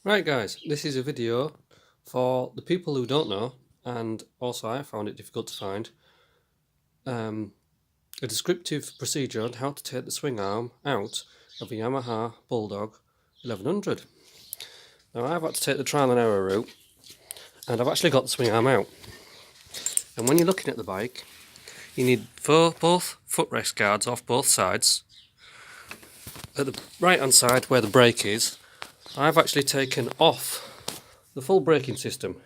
Right guys, this is a video for the people who don't know, and also I found it difficult to find, a descriptive procedure on how to take the swing arm out of a Yamaha Bulldog 1100. Now I've had to take the trial and error route, and I've actually got the swing arm out. And when you're looking at the bike, you need both footrest guards off both sides. At the right hand side where the brake is, I've actually taken off the full braking system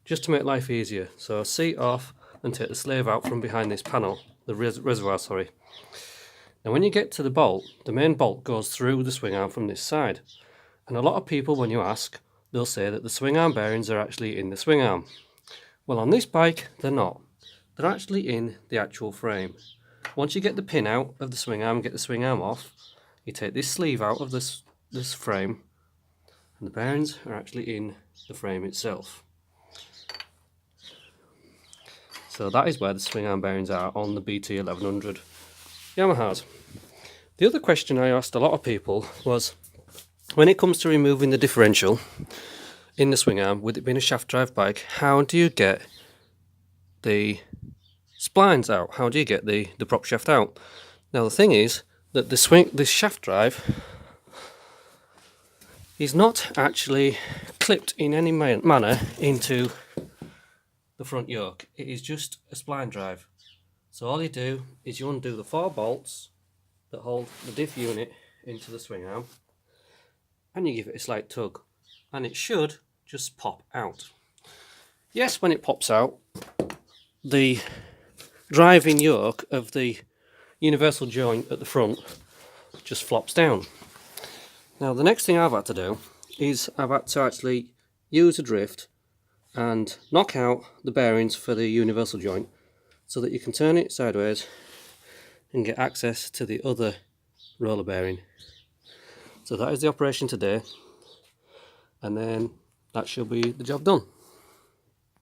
just to make life easier. So seat off and take the slave out from behind this panel, the reservoir, sorry. Now when you get to the bolt, the main bolt goes through the swing arm from this side. And a lot of people, when you ask, they'll say that the swing arm bearings are actually in the swing arm. Well, on this bike, they're not. They're actually in the actual frame. Once you get the pin out of the swing arm, get the swing arm off, you take this sleeve out of this frame, and the bearings are actually in the frame itself. So that is where the swing arm bearings are on the BT1100 Yamahas. The other question I asked a lot of people was, when it comes to removing the differential in the swing arm, with it being a shaft drive bike, how do you get the splines out? How do you get the prop shaft out? Now the thing is that this shaft drive is not actually clipped in any manner into the front yoke. It is just a spline drive. So all you do is you undo the 4 bolts that hold the diff unit into the swing arm, and you give it a slight tug, and it should just pop out. Yes, when it pops out, the driving yoke of the universal joint at the front just flops down. Now the next thing I've had to do is I've had to actually use a drift and knock out the bearings for the universal joint so that you can turn it sideways and get access to the other roller bearing. So that is the operation today, and then that should be the job done.